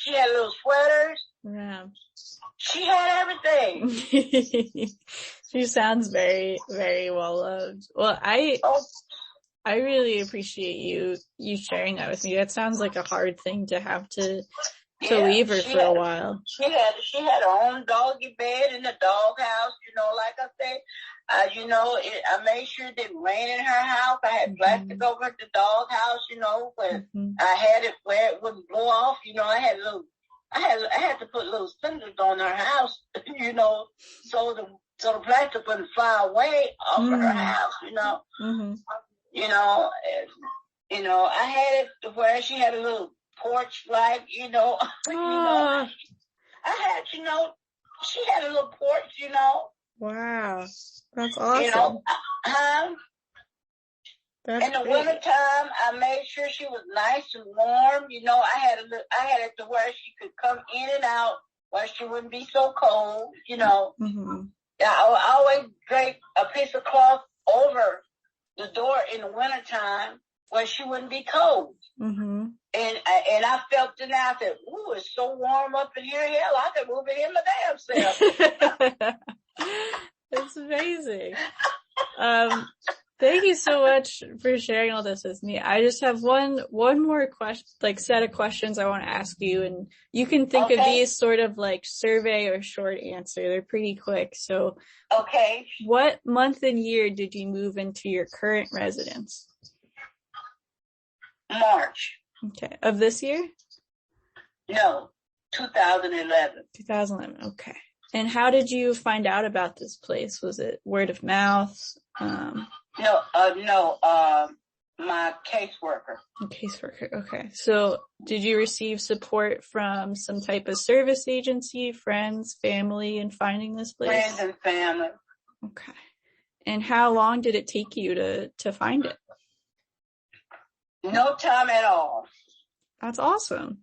She had little sweaters. Yeah. She had everything. She sounds very, very well loved. Well, I really appreciate you sharing that with me. That sounds like a hard thing to have to leave her for a while. She had her own doggy bed in the doghouse, like I said. I made sure it didn't rain in her house. I had plastic over at the doghouse, where I had it where it wouldn't blow off. I had to put little cinders on her house, so the plastic wouldn't fly away off of her house, I had it where she had a little porch, like, I had, she had a little porch, Wow. That's awesome. In the wintertime, I made sure she was nice and warm. I had it to where she could come in and out where she wouldn't be so cold, I always drape a piece of cloth over the door in the wintertime where she wouldn't be cold. And I felt it and I said, ooh, it's so warm up in here. Hell, I could move it in my damn self. That's amazing. Thank you so much for sharing all this with me. I just have one more question, set of questions I want to ask you, and you can think of these sort of like survey or short answer. They're pretty quick. So, what month and year did you move into your current residence? March. Okay. Of this year? No, 2011. 2011. Okay. And how did you find out about this place? Was it word of mouth? No, my caseworker. Caseworker, okay. So did you receive support from some type of service agency, friends, family in finding this place? Friends and family. Okay. And how long did it take you to find it? No time at all. That's awesome.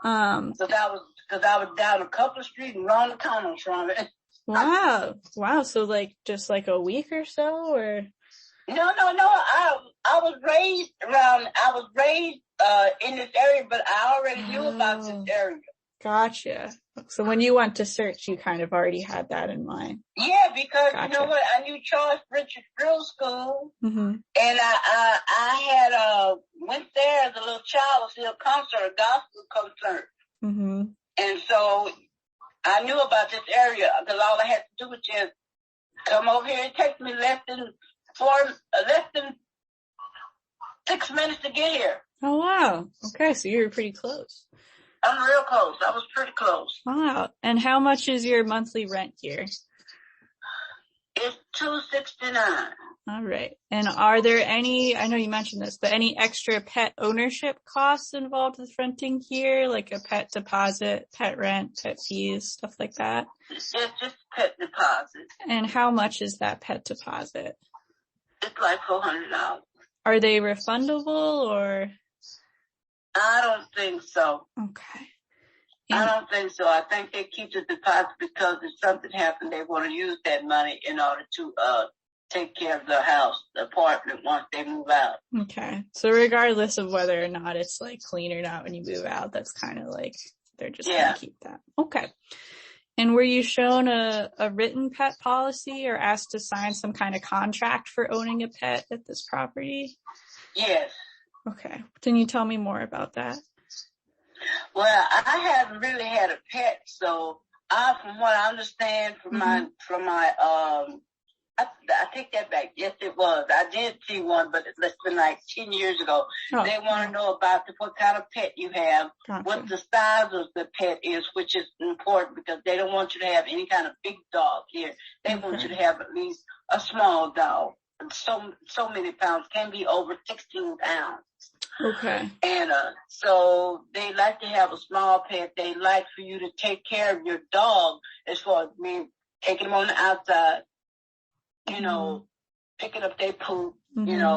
Because I was down a couple of streets and around the corner from it. Wow. So just a week or so, or? No. I was raised in this area, but I already knew about this area. Gotcha. So when you went to search, you kind of already had that in mind. Yeah, because you know what? I knew Charles Richard Drill School, and I had went there as a little child to see a concert, a gospel concert. And so I knew about this area because all I had to do was just come over here. It takes me less than 6 minutes to get here. Oh, wow. Okay, so you were pretty close. I'm real close. I was pretty close. Wow. And how much is your monthly rent here? It's $269. All right. And are there any, I know you mentioned this, but any extra pet ownership costs involved with renting here, like a pet deposit, pet rent, pet fees, stuff like that? It's just pet deposit. And how much is that pet deposit? It's like $400. Are they refundable or? I don't think so. Okay. I don't think so. I think they keep the deposit because if something happened, they want to use that money in order to take care of the house, the apartment once they move out. Okay. So regardless of whether or not it's clean or not when you move out, that's kind of they're just going to keep that. Okay. And were you shown a written pet policy or asked to sign some kind of contract for owning a pet at this property? Yes. Okay. Can you tell me more about that? Well, I haven't really had a pet, so from what I understand from my I take that back. Yes, it was. I did see one, but it's been 10 years ago. Oh, they want to know about what kind of pet you have, what the size of the pet is, which is important because they don't want you to have any kind of big dog here. They want you to have at least a small dog. So many pounds, can be over 16 pounds. Okay. And so they like to have a small pet. They like for you to take care of your dog as far as taking them on the outside, picking up their poop, making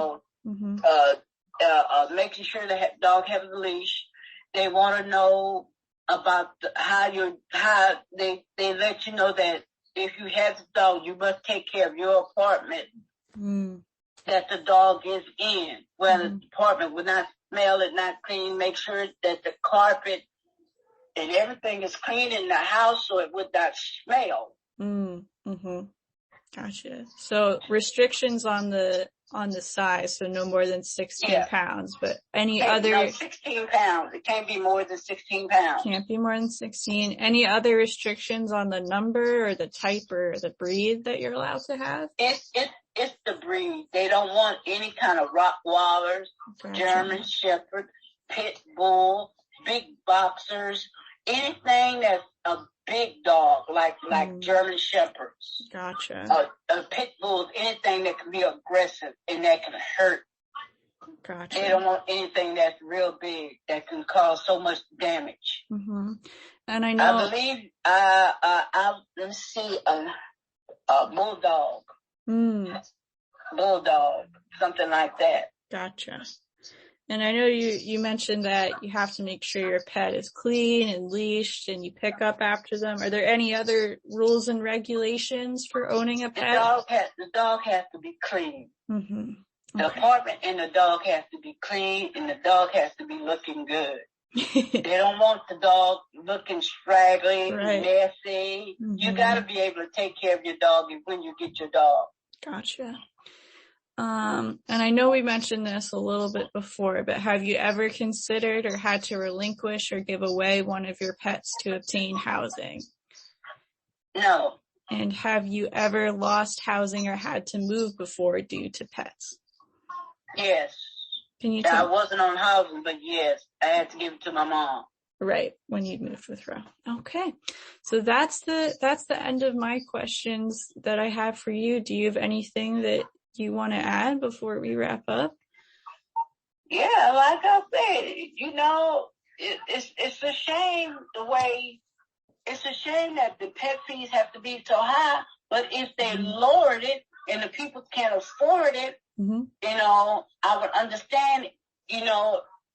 sure the dog has a leash. They want to know about how they let you know that if you have the dog, you must take care of your apartment that the dog is in. Well, the apartment will not smell it, not clean. Make sure that the carpet and everything is clean in the house so it would not smell. Mm-hmm. Gotcha. So restrictions on the size, so no more than 16 pounds, but any other... No, 16 pounds. It can't be more than 16 pounds. Can't be more than 16. Any other restrictions on the number or the type or the breed that you're allowed to have? It's the breed. They don't want any kind of Rottweilers, gotcha. German Shepherd, Pit Bull, big boxers, anything that's a big dog, like German Shepherds. Gotcha. Pit Bulls, anything that can be aggressive and that can hurt. Gotcha. They don't want anything that's real big that can cause so much damage. Mm-hmm. And I know... I believe, let's see, a bulldog. Bulldog, something like that. Gotcha. And I know you mentioned that you have to make sure your pet is clean and leashed and you pick up after them. Are there any other rules and regulations for owning a pet? The dog has to be clean. Mm-hmm. Okay. The apartment and the dog has to be clean and the dog has to be looking good. They don't want the dog looking straggly, right. Messy. Mm-hmm. You got to be able to take care of your dog when you get your dog. Gotcha. And I know we mentioned this a little bit before, but have you ever considered or had to relinquish or give away one of your pets to obtain housing? No. And have you ever lost housing or had to move before due to pets? Yes. Can you I wasn't on housing, but yes, I had to give it to my mom. Right, when you moved with Ro. Okay. So that's the end of my questions that I have for you. Do you have anything that you want to add before we wrap up? Yeah, like I said, it's a shame it's a shame that the pet fees have to be so high, but if they lowered it and the people can't afford it, mm-hmm. I would understand,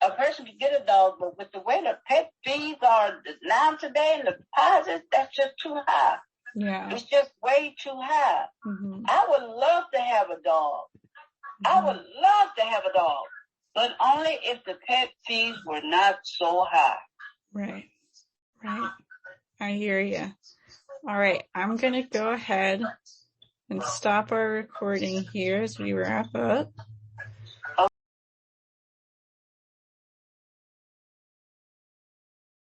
a person could get a dog, but with the way the pet fees are now today and the deposits, that's just too high. Yeah. It's just way too high. Mm-hmm. I would love to have a dog. Mm-hmm. I would love to have a dog, but only if the pet fees were not so high. Right. I hear you. All right. I'm going to go ahead and stop our recording here as we wrap up.